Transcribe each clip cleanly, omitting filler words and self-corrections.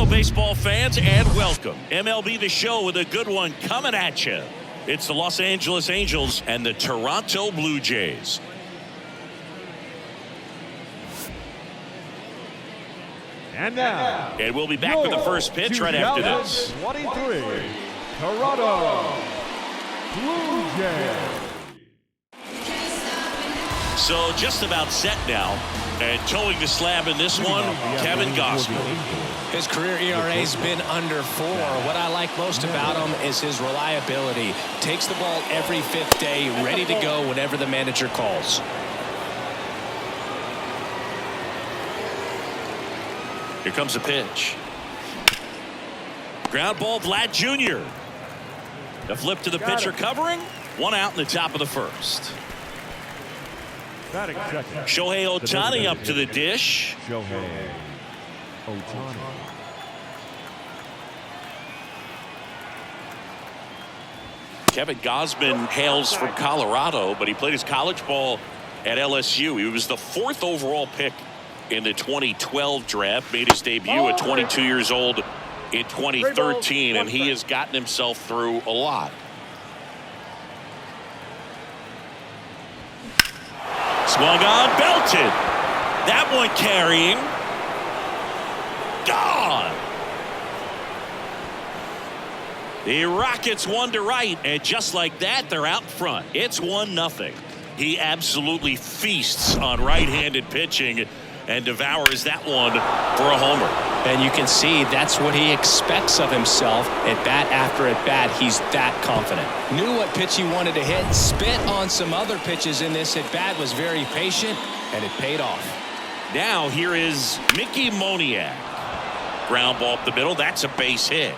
Hello, baseball fans, and welcome. MLB The Show with a good one coming at you. It's the Los Angeles Angels and the Toronto Blue Jays. And now, and we'll be back with the first pitch right after this. 23, Toronto Blue Jays. So just about set now, and towing the slab in this one, Kevin Gausman. His career ERA's been under 4. What I like most about him is his reliability. Takes the ball every 5th day, ready to go whenever the manager calls. Here comes the pitch. Ground ball, Vlad Jr. The flip to the pitcher covering. 1 out in the top of the first. Shohei Ohtani up to the dish. Shohei Ohtani. Kevin Gausman hails from Colorado, but he played his college ball at LSU. He was the 4th overall pick in the 2012 draft, made his debut at 22 years old in 2013, and he has gotten himself through a lot. Swung on, belted. That one carrying. Gone. The Rockets 1 to right, and just like that, they're out front. It's 1-0. He absolutely feasts on right-handed pitching and devours that one for a homer. And you can see that's what he expects of himself. At bat after at bat, he's that confident. Knew what pitch he wanted to hit, spit on some other pitches in this at bat, was very patient, and it paid off. Now here is Mickey Moniak. Ground ball up the middle. That's a base hit.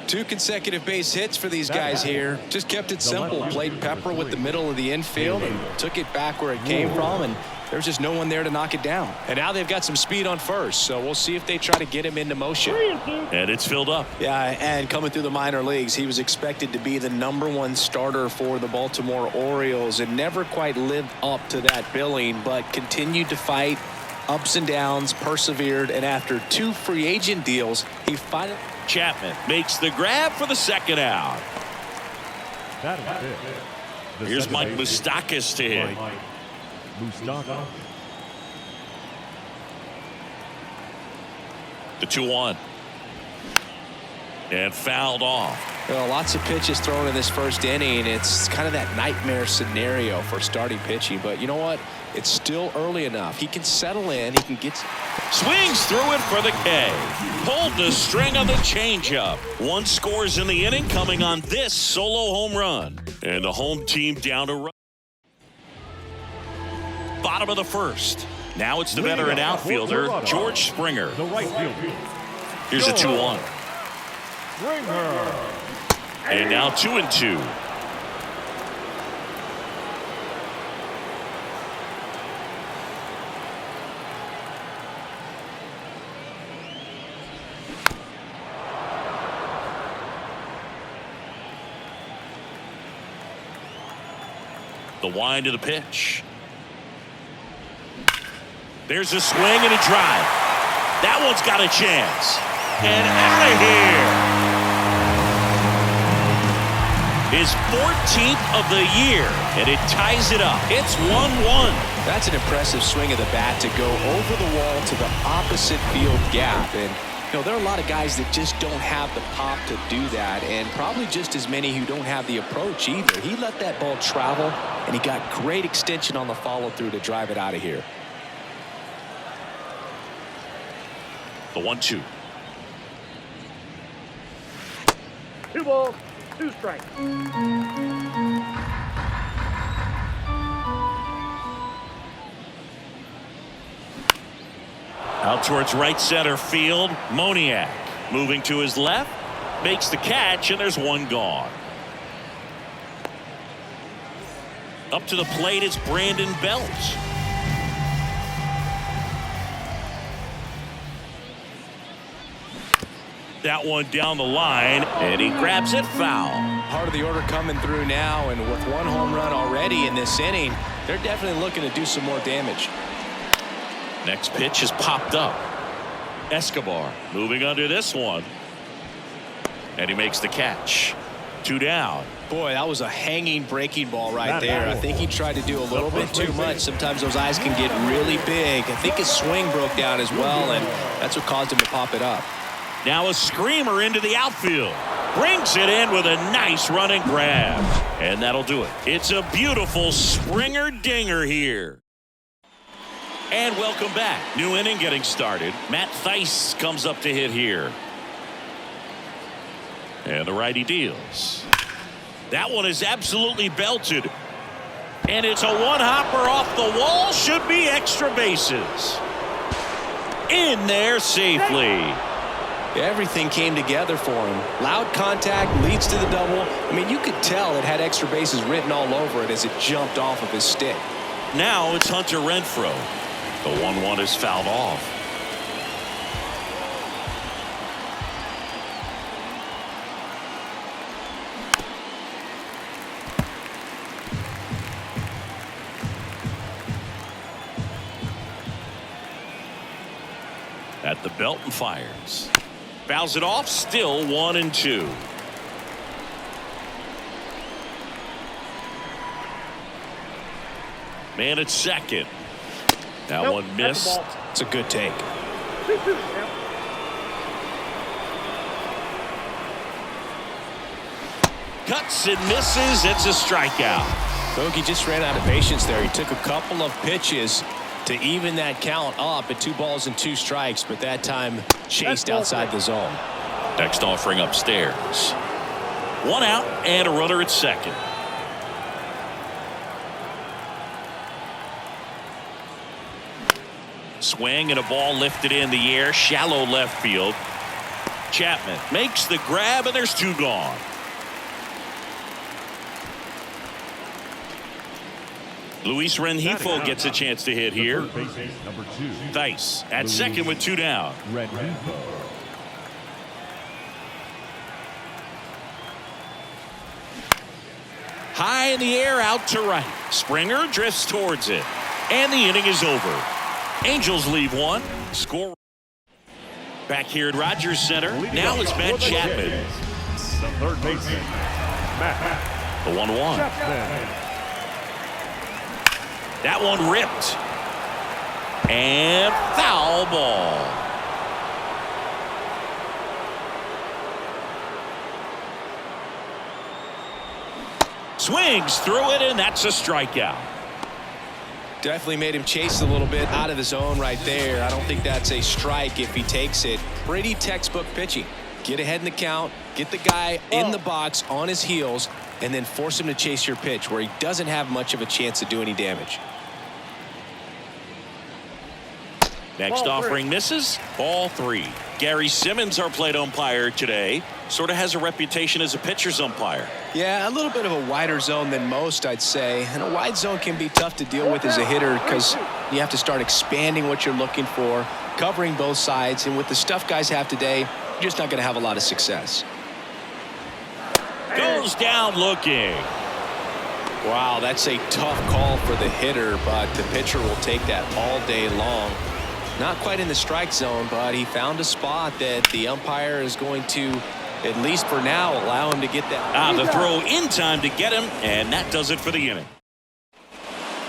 2 consecutive base hits for these guys here. Just kept it simple. Played pepper with the middle of the infield and took it back where it came from, and there's just no one there to knock it down. And now they've got some speed on first, so we'll see if they try to get him into motion. And it's filled up. Yeah, and coming through the minor leagues, he was expected to be the #1 starter for the Baltimore Orioles and never quite lived up to that billing, but continued to fight ups and downs, persevered, and after 2 free agent deals, he finally... Chapman makes the grab for the 2nd out. That is it. Here's Mike Moustakas to hit. The 2-1. And fouled off. Well, lots of pitches thrown in this first inning. It's kind of that nightmare scenario for starting pitching. But you know what? It's still early enough. He can settle in. He can get... Swings through it for the K. Pulled the string on the changeup. 1 scores in the inning, coming on this solo home run. And the home team down to run. Bottom of the first. Now it's the veteran outfielder, George Springer. Here's a 2-1. And now 2-2. The wind of the pitch. There's a swing and a drive. That one's got a chance. And out of here. His 14th of the year, and it ties it up. It's 1-1. That's an impressive swing of the bat to go over the wall to the opposite field gap. And you know, there are a lot of guys that just don't have the pop to do that, and probably just as many who don't have the approach either. He let that ball travel, and he got great extension on the follow-through to drive it out of here. The 1-2. 2 balls, 2 strikes. Out towards right center field. Moniak moving to his left. Makes the catch, and there's 1 gone. Up to the plate is Brandon Belt. That one down the line, and he grabs it foul. Part of the order coming through now, and with 1 home run already in this inning, they're definitely looking to do some more damage. Next pitch is popped up. Escobar moving under this one. And he makes the catch. 2 down. Boy, that was a hanging breaking ball right there. I think he tried to do a little bit too much. Sometimes those eyes can get really big. I think his swing broke down as well, and that's what caused him to pop it up. Now a screamer into the outfield. Brings it in with a nice running grab. And that'll do it. It's a beautiful Springer dinger here. And welcome back. New inning getting started. Matt Thaiss comes up to hit here. And the righty deals. That one is absolutely belted. And it's a one-hopper off the wall. Should be extra bases. In there safely. Everything came together for him. Loud contact leads to the double. I mean, you could tell it had extra bases written all over it as it jumped off of his stick. Now it's Hunter Renfroe. The 1-1 is fouled off. At the belt and fires. Fouls it off. Still 1-2. Man at second. That one missed. It's a good take. Cuts and misses. It's a strikeout. Bogey just ran out of patience there. He took a couple of pitches to even that count up at 2 balls and 2 strikes, but that time chased outside the zone. Next offering upstairs. 1 out and a runner at second. Swing and a ball lifted in the air. Shallow left field. Chapman makes the grab and there's 2 gone. Luis Rengifo gets a chance to hit here. Thaiss at second with 2 down. High in the air, out to right. Springer drifts towards it. And the inning is over. Angels leave 1. Score. Back here at Rogers Center. Now it's Matt Chapman. The third baseman, Matt. The 1-1. Chapman. That one ripped. And foul ball. Swings through it, and that's a strikeout. Definitely made him chase a little bit out of the zone right there. I don't think that's a strike if he takes it. Pretty textbook pitching. Get ahead in the count, get the guy in the box on his heels, and then force him to chase your pitch where he doesn't have much of a chance to do any damage. Next offering misses. Ball 3. Gary Simmons, our plate umpire today, sort of has a reputation as a pitcher's umpire. Yeah, a little bit of a wider zone than most, I'd say. And a wide zone can be tough to deal with as a hitter because you have to start expanding what you're looking for, covering both sides. And with the stuff guys have today, you're just not going to have a lot of success. Goes down looking. Wow, that's a tough call for the hitter, but the pitcher will take that all day long. Not quite in the strike zone, but he found a spot that the umpire is going to, at least for now, allow him to get that. The throw in time to get him, and that does it for the inning.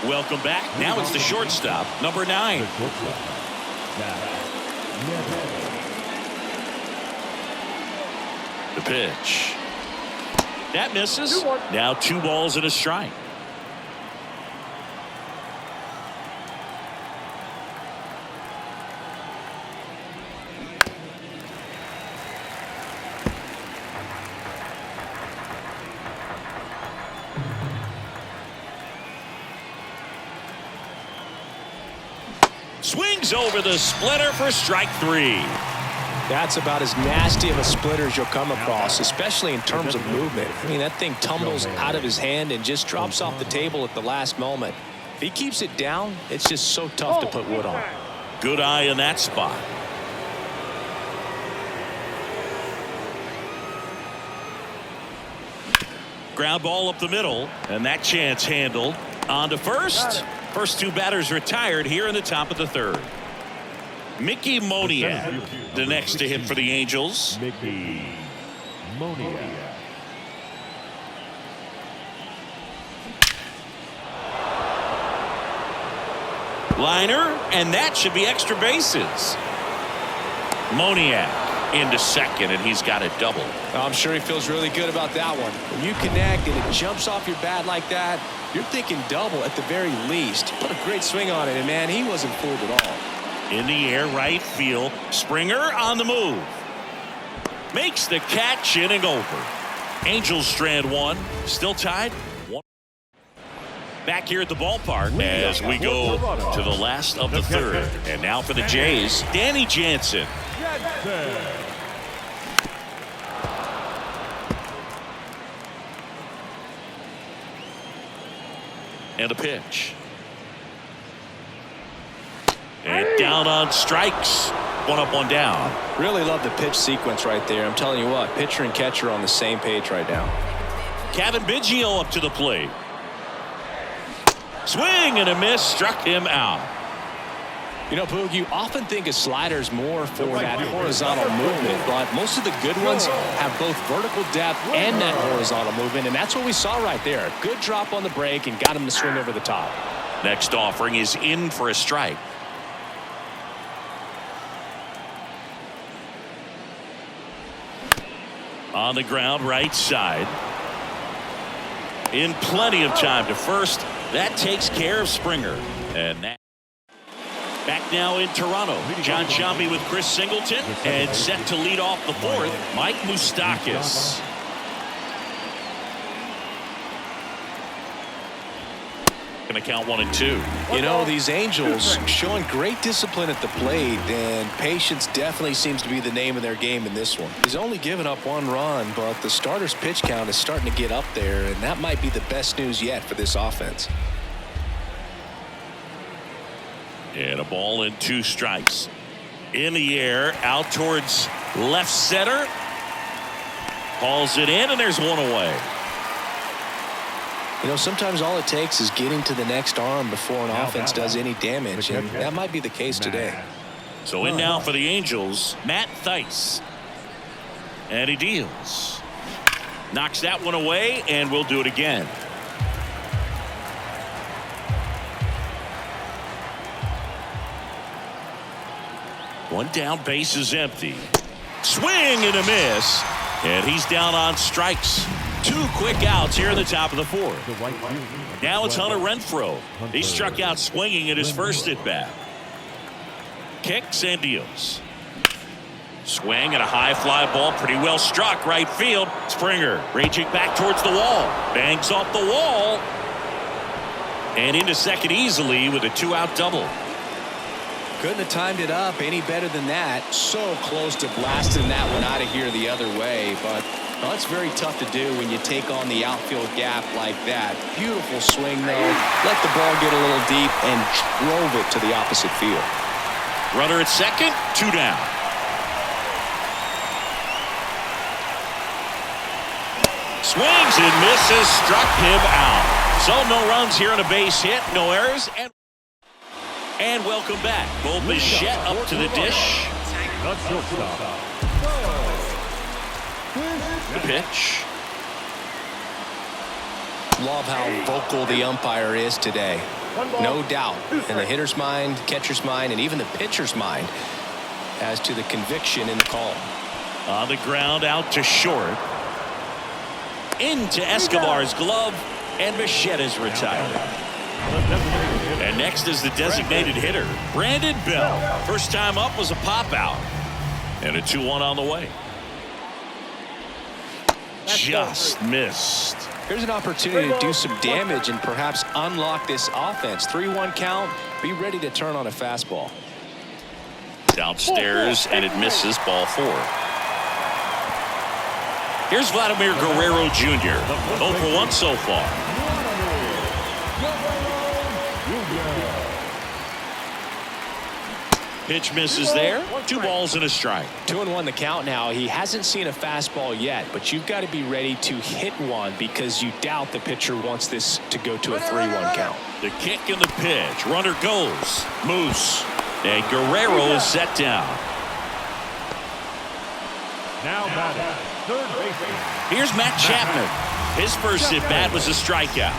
Welcome back. Now it's the shortstop, number 9. The pitch. That misses. Now 2 balls and a strike. Swings over the splitter for strike 3. That's about as nasty of a splitter as you'll come across, especially in terms of movement. I mean, that thing tumbles out of his hand and just drops off the table at the last moment. If he keeps it down, it's just so tough to put wood on. Good eye in that spot. Ground ball up the middle, and that chance handled. On to first. First 2 batters retired here in the top of the 3rd. Mickey Moniak, the next to hit for the Angels. Mickey Moniak. Liner, and that should be extra bases. Moniak into second, and he's got a double. I'm sure he feels really good about that one. When you connect and it jumps off your bat like that, you're thinking double at the very least. Put a great swing on it, and man, he wasn't fooled at all. In the air, right field. Springer on the move. Makes the catch, inning over. Angels strand one. Still tied. Back here at the ballpark as we go to the last of the third. And now for the Jays, Danny Jansen. And a pitch. And down on strikes. One up, one down. Really love the pitch sequence right there. I'm telling you what, pitcher and catcher are on the same page right now. Kevin Biggio up to the plate. Swing and a miss, struck him out. You know, Boog, you often think a slider's more for that horizontal movement, but most of the good ones have both vertical depth and that horizontal movement, and that's what we saw right there. Good drop on the break and got him to swing over the top. Next offering is in for a strike. On the ground, right side. In plenty of time to first. That takes care of Springer. And that back now in Toronto. John Sciambi with Chris Singleton. And set to lead off the fourth, Mike Moustakas. Going to count 1 and 2. You know, these Angels showing great discipline at the plate, and patience definitely seems to be the name of their game in this one. He's only given up 1 run, but the starter's pitch count is starting to get up there, and that might be the best news yet for this offense. And a ball and 2 strikes. In the air, out towards left center. Hauls it in, and there's 1 away. You know, sometimes all it takes is getting to the next arm before an offense does any damage, and that might be the case today. So in now for the Angels, Matt Thaiss. And he deals. Knocks that one away, and we'll do it again. One down, base is empty. Swing and a miss. And he's down on strikes. 2 quick outs here in the top of the fourth. Now it's Hunter Renfroe. He struck out swinging at his first at bat. Kicks and deals. Swing and a high fly ball, pretty well struck right field. Springer raging back towards the wall. Bangs off the wall. And into second easily with a 2-out double. Couldn't have timed it up any better than that. So close to blasting that one out of here the other way, but well, it's very tough to do when you take on the outfield gap like that. Beautiful swing, though. Let the ball get a little deep and drove it to the opposite field. Runner at second, 2 down. Swings and misses, struck him out. So no runs here on a base hit, no errors, and welcome back. Bo Bichette up to the dish. The pitch. Love how vocal the umpire is today. No doubt in the hitter's mind, catcher's mind, and even the pitcher's mind as to the conviction in the call. On the ground, out to short. Into Escobar's glove, and Bichette is retired. And next is the designated hitter, Brandon Bell. First time up was a pop out. And a 2-1 on the way. Just missed. Here's an opportunity to do some damage and perhaps unlock this offense. 3-1 count. Be ready to turn on a fastball. Downstairs, and it misses, ball 4. Here's Vladimir Guerrero Jr. 0 for 1 so far. Pitch misses there. 2 balls and a strike. 2-1 the count now. He hasn't seen a fastball yet, but you've got to be ready to hit one because you doubt the pitcher wants this to go to a 3-1 count. The kick and the pitch. Runner goes. Moose And Guerrero is set down. Now batting, third baseman. Here's Matt Chapman. His first at bat was a strikeout.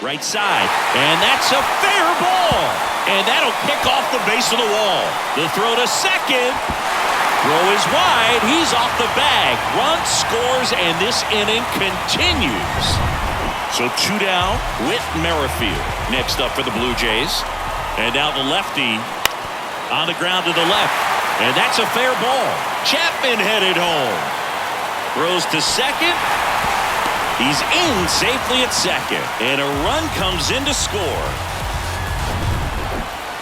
Right side, and that's a fair ball. And that'll kick off the base of the wall. The throw to second. Throw is wide. He's off the bag. Run scores, and this inning continues. So 2 down with Merrifield. Next up for the Blue Jays. And now the lefty on the ground to the left. And that's a fair ball. Chapman headed home. Throws to second. He's in safely at second. And a run comes in to score.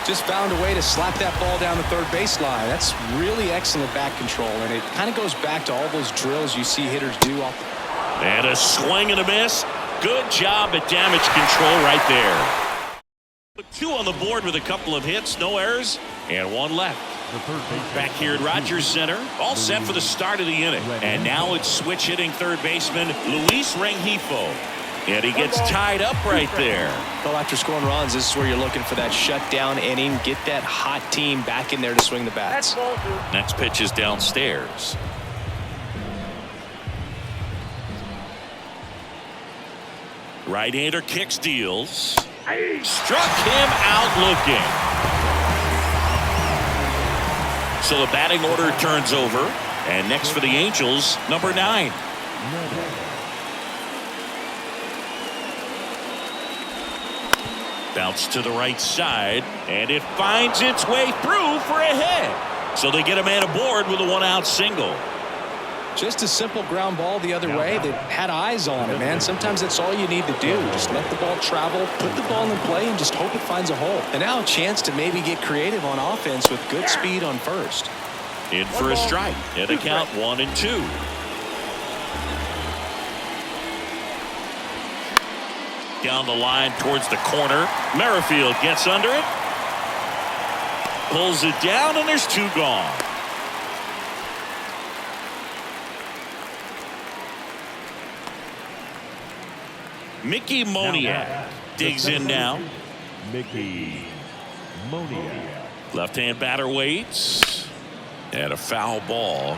Just found a way to slap that ball down the third baseline. That's really excellent bat control, and it kind of goes back to all those drills you see hitters do. And a swing and a miss. Good job at damage control right there. 2 on the board with a couple of hits, no errors, and 1 left. Back here at Rogers Center, all set for the start of the inning. And now it's switch hitting third baseman Luis Rengifo. And he gets tied up right there. Well, after scoring runs, this is where you're looking for that shutdown inning. Get that hot team back in there to swing the bats. Next pitch is downstairs. Right-hander kicks, deals. Struck him out looking. So the batting order turns over. And next for the Angels, number 9. Bounce to the right side, and it finds its way through for a hit. So they get a man aboard with a 1-out single. Just a simple ground ball the other way that had eyes on it, man. Sometimes that's all you need to do. Just let the ball travel, put the ball in play, and just hope it finds a hole. And now a chance to maybe get creative on offense with good speed on first. In for a strike. And a count 1-2. Down the line towards the corner. Merrifield gets under it. Pulls it down, and there's 2 gone. Mickey Moniak digs in now. Mickey Moniak. Left-hand batter waits. And a foul ball.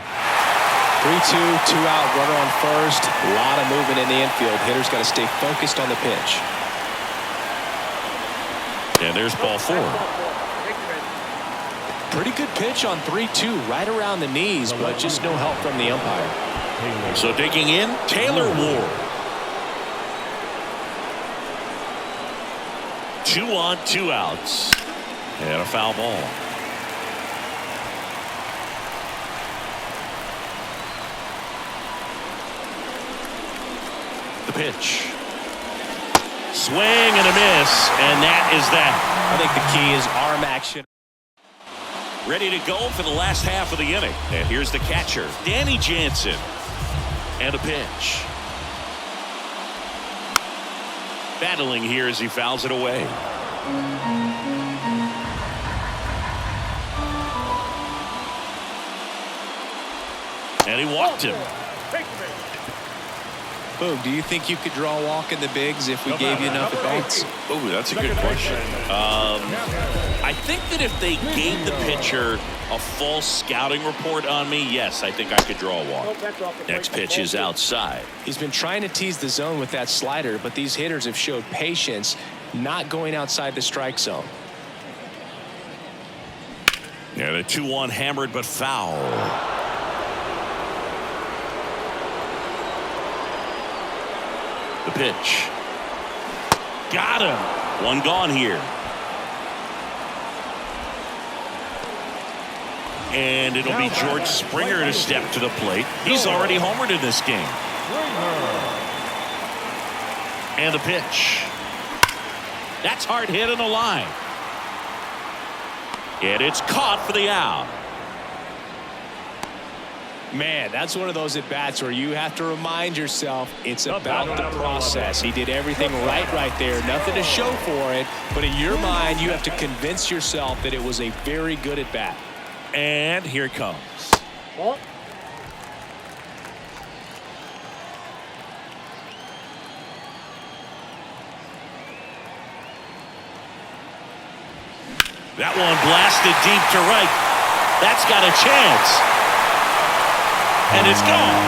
3-2, 2 out, runner on first. A lot of movement in the infield. Hitters got to stay focused on the pitch. And there's ball 4. Pretty good pitch on 3-2, right around the knees, but just no help from the umpire. So digging in, Taylor Ward. 2 on, 2 outs. And a foul ball. The pitch. Swing and a miss, and that is that. I think the key is arm action. Ready to go for the last half of the inning. And here's the catcher, Danny Jansen. And a pitch. Battling here as he fouls it away. And he walked him. Boog, do you think you could draw a walk in the bigs if we gave you enough at-bats? Oh, that's a good question. I think that if they gave the pitcher a false scouting report on me, yes, I think I could draw a walk. Next pitch is outside. He's been trying to tease the zone with that slider, but these hitters have showed patience, not going outside the strike zone. Yeah, the 2-1 hammered but foul. The pitch. Got him. 1 gone here. And it'll be George Springer to step to the plate. He's already homered in this game. And the pitch. That's hard hit on the line. And it's caught for the out. Man, that's one of those at-bats where you have to remind yourself it's about the process. He did everything right there. Nothing to show for it. But in your mind, you have to convince yourself that it was a very good at-bat. And here it comes. Ball. That one blasted deep to right. That's got a chance. And it's gone.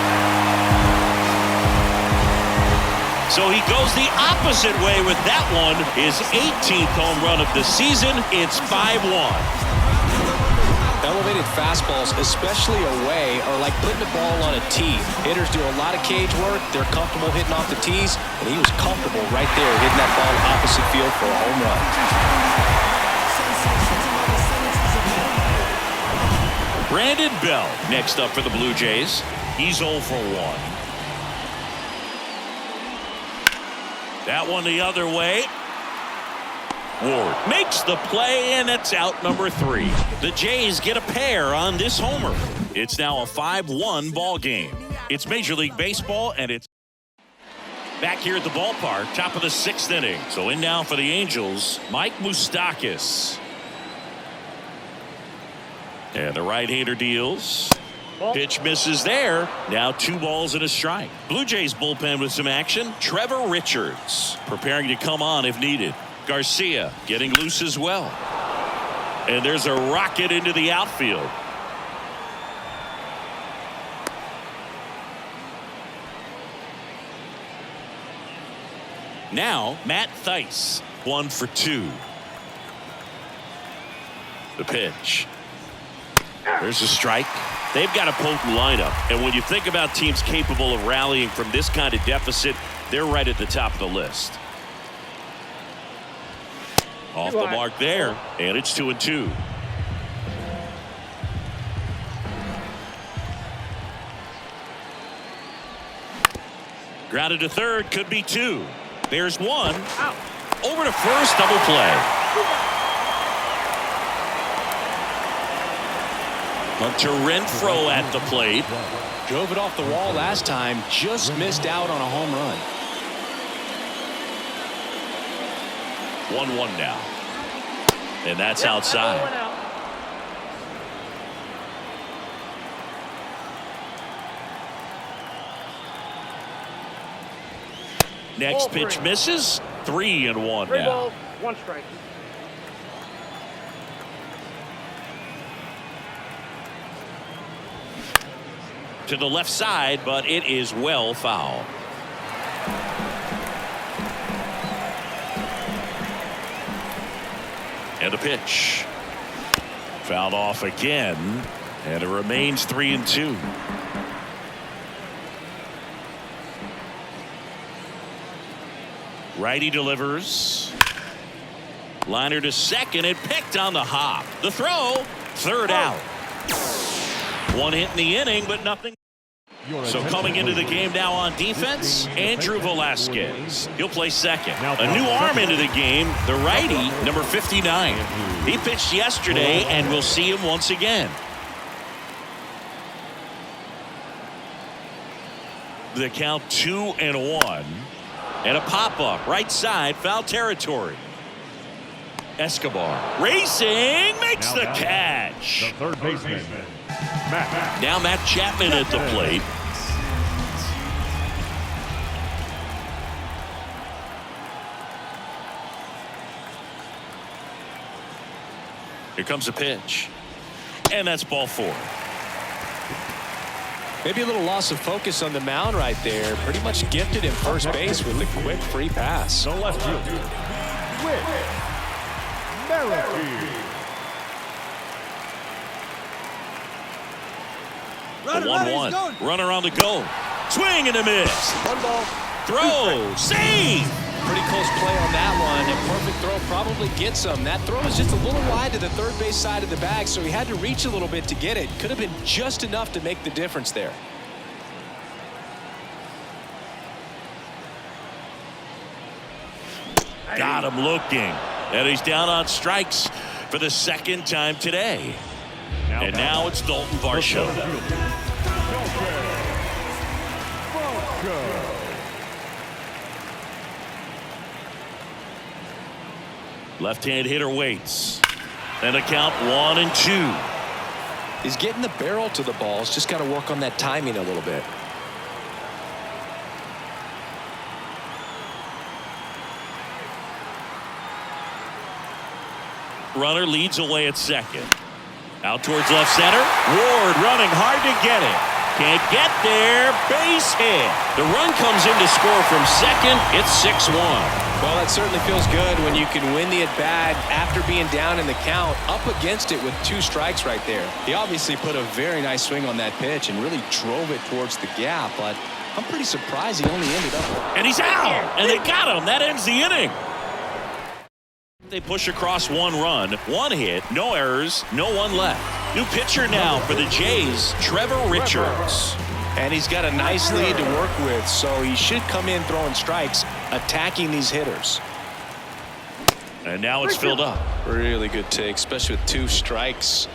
So he goes the opposite way with that one. His 18th home run of the season. It's 5-1. Elevated fastballs, especially away, are like putting the ball on a tee. Hitters do a lot of cage work. They're comfortable hitting off the tees, and he was comfortable right there hitting that ball opposite field for a home run. Brandon Bell next up for the Blue Jays. He's 0 for 1. That one the other way. Ward makes the play, and it's out number 3. The Jays get a pair on this homer. It's now a 5-1 ball game. It's Major League Baseball, and it's back here at the ballpark, top of the 6th inning. So in now for the Angels, Mike Moustakas. And the right-hander deals. Pitch misses there. Now 2 balls and a strike. Blue Jays bullpen with some action. Trevor Richards preparing to come on if needed. Garcia getting loose as well. And there's a rocket into the outfield. Now Matt Thaiss, 1 for 2. The pitch. There's a strike. They've got a potent lineup, and when you think about teams capable of rallying from this kind of deficit, they're right at the top of the list. Off the mark there, and it's 2-2. Grounded to third, could be 2. There's 1. Out. Over to first, double play. Hunter Renfroe at the plate. Drove it off the wall last time, just missed out on a home run. 1-1 now. And that's outside. Next pitch misses. 3-1 3 now. balls, 1 strike. To the left side, but it is well foul. And the pitch. Fouled off again, and it remains 3-2. Righty delivers. Liner to second, and picked on the hop. The throw, third out. 1 hit in the inning, but nothing. So coming into the game now on defense, Andrew Velasquez. He'll play second. A new arm into the game, the righty, number 59. He pitched yesterday, and we'll see him once again. The count 2-1. And a pop-up, right side, foul territory. Escobar racing, makes the catch. The third baseman, Matt. Now Matt Chapman at the plate. Here comes a pitch. And that's ball 4. Maybe a little loss of focus on the mound right there. Pretty much gifted him first base with a quick free pass. The left fielder, Whit Merrifield. The 1-1. Runner on the go. Swing and a miss. 1 ball. Throw. Save. Pretty close play on that one. A perfect throw probably gets him. That throw is just a little wide to the third base side of the bag, so he had to reach a little bit to get it. Could have been just enough to make the difference there. Got him looking. And he's down on strikes for the 2nd time today. And now it's Dalton Varsho. Left-hand hitter waits. And a count 1-2. He's getting the barrel to the ball. He's just got to work on that timing a little bit. Runner leads away at second. Out towards left center. Ward running hard to get it. Can't get there. Base hit. The run comes in to score from second. It's 6-1. Well, that certainly feels good when you can win the at-bat after being down in the count, up against it with 2 strikes right there. He obviously put a very nice swing on that pitch and really drove it towards the gap, but I'm pretty surprised he only ended up. And he's out. And they got him. That ends the inning. They push across 1 run, 1 hit, no errors, no one left. New pitcher now for the Jays, Trevor Richards. And he's got a nice lead to work with, so he should come in throwing strikes, attacking these hitters. And now it's filled up. Really good take, especially with 2 strikes.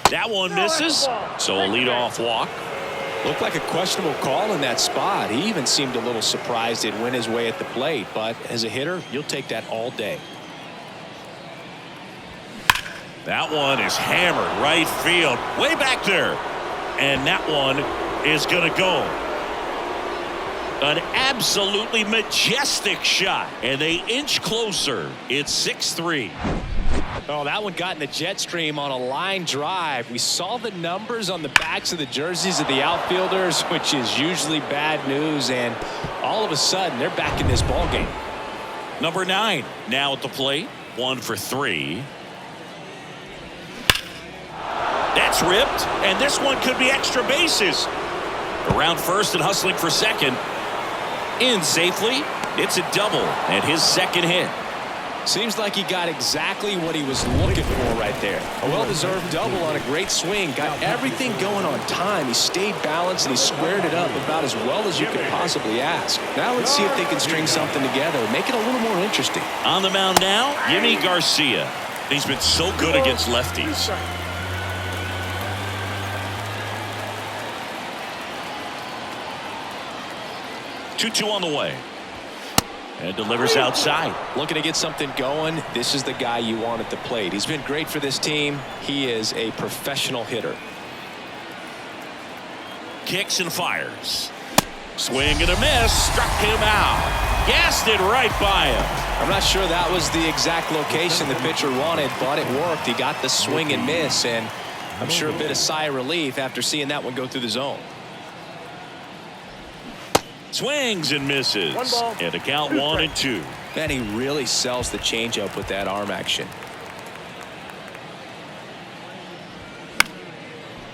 That one misses, so a leadoff walk. Looked like a questionable call in that spot. He even seemed a little surprised it went his way at the plate, but as a hitter, you'll take that all day. That one is hammered right field, way back there. And that one is going to go. An absolutely majestic shot, and they inch closer. It's 6-3. Oh, that one got in the jet stream on a line drive. We saw the numbers on the backs of the jerseys of the outfielders, which is usually bad news, and all of a sudden they're back in this ball game. Number 9 now at the plate, 1 for 3. That's ripped, and this one could be extra bases. Around first and hustling for second. In safely. It's a double and his second hit. Seems like he got exactly what he was looking for right there. A well-deserved double on a great swing. Got everything going on time. He stayed balanced and he squared it up about as well as you could possibly ask. Now let's see if they can string something together, make it a little more interesting. On the mound now, Yimi Garcia. He's been so good against lefties. Two on the way. And delivers outside. Looking to get something going. This is the guy you want at the plate. He's been great for this team. He is a professional hitter. Kicks and fires. Swing and a miss. Struck him out. Gassed it right by him. I'm not sure that was the exact location the pitcher wanted, but it worked. He got the swing and miss, and I'm sure a bit of sigh of relief after seeing that one go through the zone. Swings and misses. And a count 1-2. And he really sells the changeup with that arm action.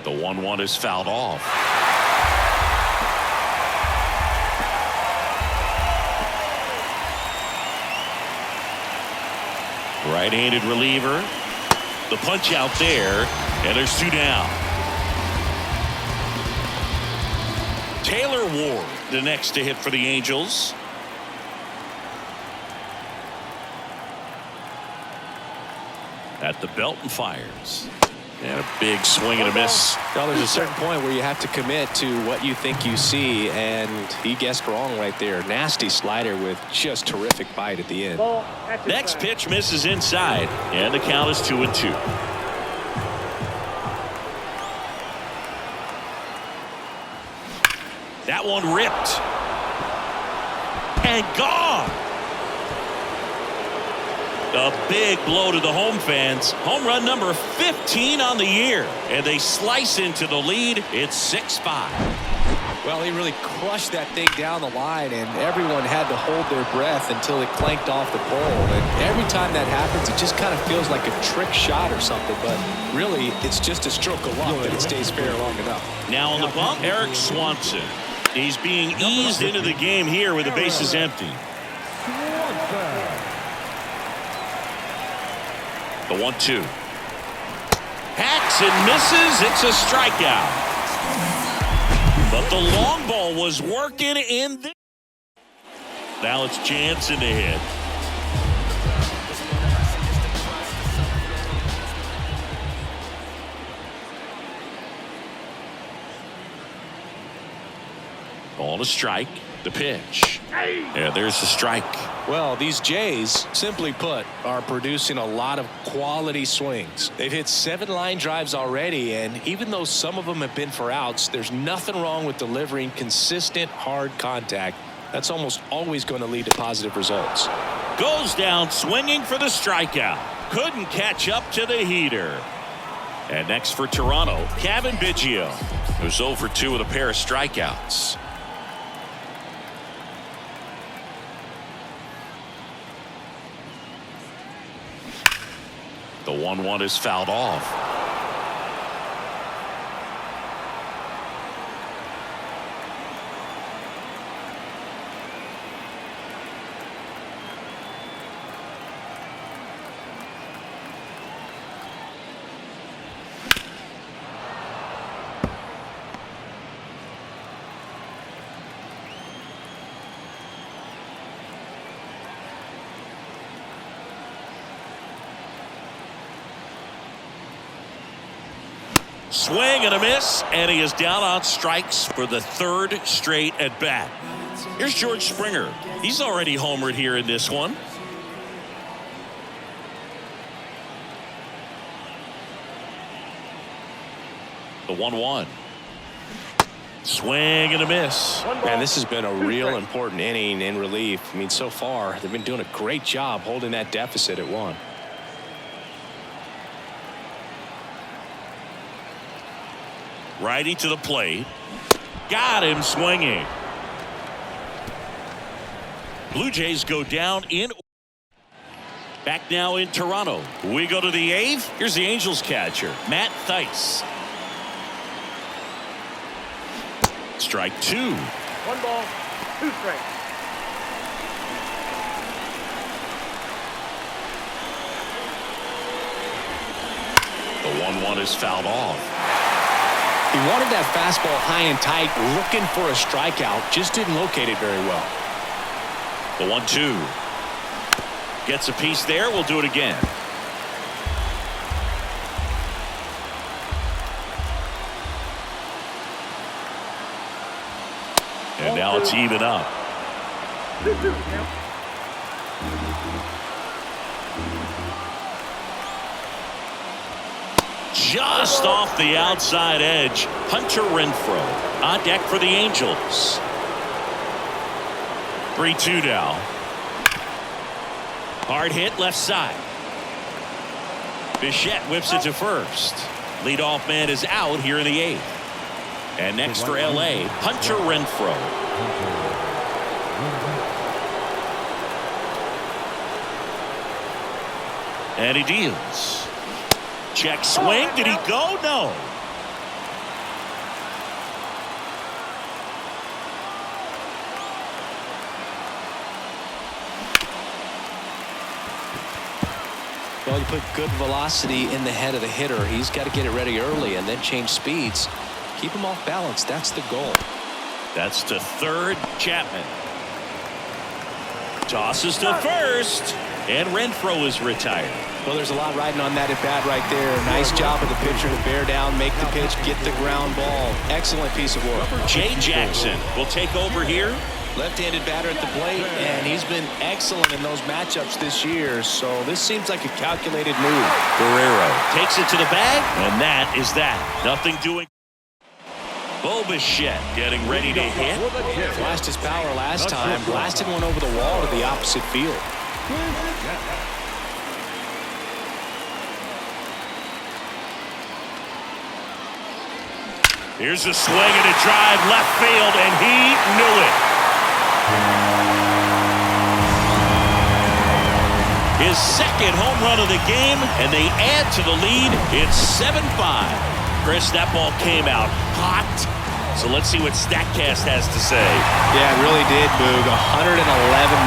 The 1-1 is fouled off. Right-handed reliever. The punch out there. And there's 2 down. Taylor Ward, the next to hit for the Angels. At the belt and fires. And a big swing and a miss. Well, there's a certain point where you have to commit to what you think you see, and he guessed wrong right there. Nasty slider with just terrific bite at the end. Next pitch misses inside, and the count is 2-2. That one ripped. And gone. A big blow to the home fans. Home run number 15 on the year. And they slice into the lead. It's 6-5. Well, he really crushed that thing down the line, and everyone had to hold their breath until it clanked off the pole. And every time that happens, it just kind of feels like a trick shot or something. But really, it's just a stroke of luck that it stays fair long enough. Now on the bump, Eric Swanson. He's being eased into the game here with the bases empty. The 1-2. Hacks and misses. It's a strikeout. But the long ball was working in the... Now it's Jansen to hit. Ball to strike. The pitch. Yeah, there's the strike. Well, these Jays, simply put, are producing a lot of quality swings. They've hit 7 line drives already, and even though some of them have been for outs, there's nothing wrong with delivering consistent, hard contact That's almost always going to lead to positive results. Goes down swinging for the strikeout. Couldn't catch up to the heater. And next for Toronto, Kevin Biggio, who's 0 for 2 with a pair of strikeouts. The 1-1 is fouled off. Swing and a miss, and he is down on strikes for the 3rd straight at bat. Here's George Springer. He's already homered here in this one. The 1-1. Swing and a miss. Man, this has been a real important inning in relief. I mean, so far, they've been doing a great job holding that deficit at 1. Righty to the plate. Got him swinging. Blue Jays go down in. Back now in Toronto. We go to the 8th. Here's the Angels catcher, Matt Thaiss. Strike 2. 1 ball, 2 strikes. The 1-1 is fouled off. He wanted that fastball high and tight, looking for a strikeout. Just didn't locate it very well. The 1-2. Gets a piece there. We'll do it again. And now it's even up. Just off the outside edge, Hunter Renfroe on deck for the Angels. 3-2 now. Hard hit left side. Bichette whips it to first. Leadoff man is out here in the 8th. And next for LA, Hunter Renfroe. And he deals. Check swing. Did he go? No. Well, you put good velocity in the head of the hitter. He's got to get it ready early and then change speeds. Keep him off balance. That's the goal. That's to third. Chapman tosses to first, and Renfroe is retired. Well, there's a lot riding on that at bat right there. Nice job of the pitcher to bear down, make the pitch, get the ground ball. Excellent piece of work. Jay Jackson will take over here. Left-handed batter at the plate, and he's been excellent in those matchups this year. So this seems like a calculated move. Guerrero takes it to the bag, and that is that. Nothing doing. Bichette getting ready to hit. Flashed his power last time, blasted one over the wall to the opposite field. Here's a swing and a drive left field, and he knew it. His second home run of the game, and they add to the lead. It's 7-5. Chris, that ball came out hot. So let's see what StatCast has to say. Yeah, it really did, Boog. 111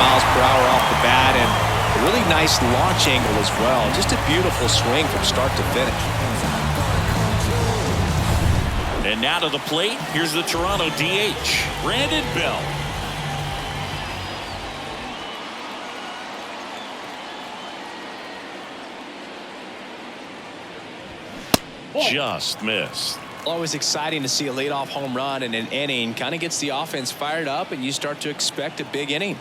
miles per hour off the bat, and a really nice launch angle as well. Just a beautiful swing from start to finish. And now to the plate, here's the Toronto DH, Brandon Bell. Just missed. Always exciting to see a leadoff home run in an inning. Kind of gets the offense fired up, and you start to expect a big inning.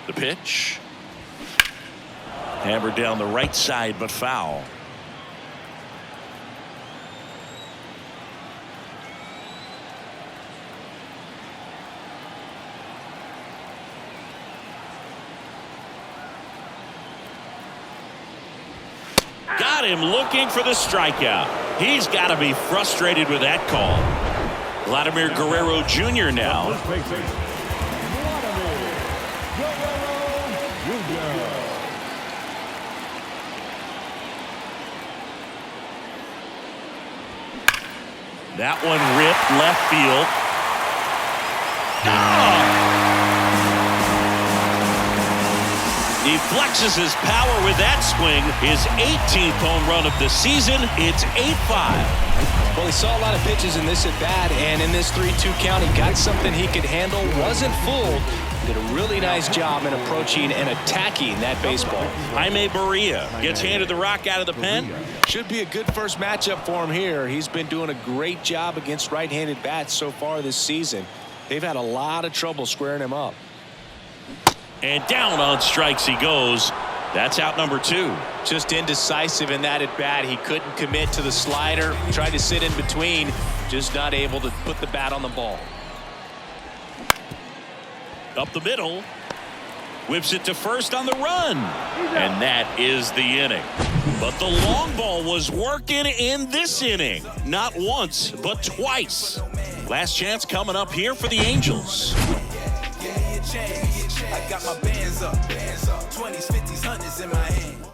The pitch. Hammered down the right side, but foul. got him looking for the strikeout. He's got to be frustrated with that call. Vladimir Guerrero Jr. now. That one ripped left field. He flexes his power with that swing. His 18th home run of the season. It's 8-5. Well, he saw a lot of pitches in this at bat, and in this 3-2 count, he got something he could handle. Wasn't fooled. Did a really nice job in approaching and attacking that baseball. Jaime Barria gets handed the rock out of the pen. Should be a good first matchup for him here. He's been doing a great job against right-handed bats so far this season. They've had a lot of trouble squaring him up. And down on strikes he goes. That's out number 2. Just indecisive in that at bat. He couldn't commit to the slider. Tried to sit in between. Just not able to put the bat on the ball. Up the middle. Whips it to first on the run. And that is the inning. But the long ball was working in this inning. Not once, but twice. Last chance coming up here for the Angels. I got my bands up, 20s, 50s, 100s in my hand.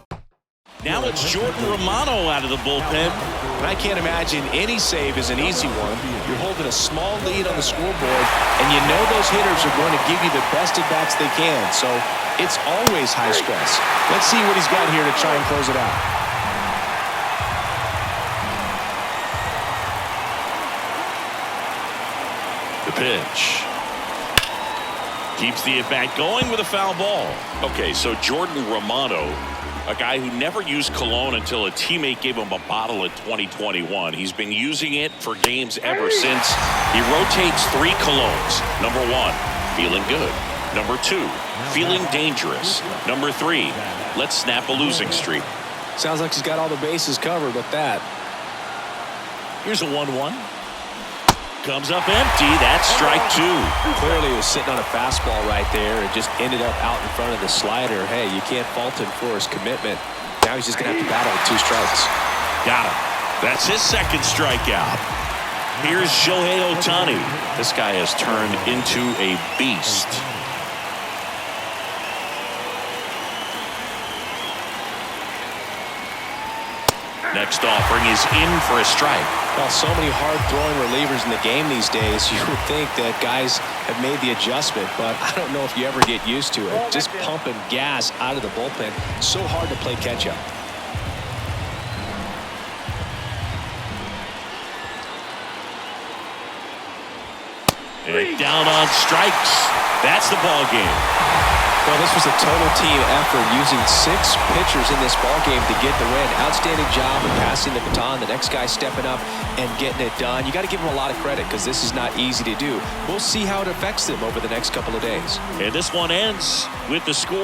Now it's Jordan Romano out of the bullpen. And I can't imagine any save is an easy one. You're holding a small lead on the scoreboard, and you know those hitters are going to give you the best at-bats they can. So it's always high stress. Let's see what he's got here to try and close it out. The pitch. Keeps the at-bat going with a foul ball. Okay, so Jordan Romano, a guy who never used cologne until a teammate gave him a bottle in 2021. He's been using it for games ever since. He rotates 3 colognes. Number 1, feeling good. Number 2, feeling dangerous. Number 3, let's snap a losing streak. Sounds like he's got all the bases covered with that. Here's a 1-1. Comes up empty. That's strike 2. Clearly he was sitting on a fastball right there and just ended up out in front of the slider. Hey, you can't fault him for his commitment. Now he's just going to have to battle with 2 strikes. Got him. That's his second strikeout. Here's Shohei Ohtani. This guy has turned into a beast. Next offering is in for a strike. Well, so many hard-throwing relievers in the game these days, you would think that guys have made the adjustment, but I don't know if you ever get used to it. Just pumping gas out of the bullpen, so hard to play catch-up. And down on strikes. That's the ball game. Well, this was a total team effort, using 6 pitchers in this ball game to get the win. Outstanding job of passing the baton. The next guy stepping up and getting it done. You got to give them a lot of credit because this is not easy to do. We'll see how it affects them over the next couple of days. And this one ends with the score.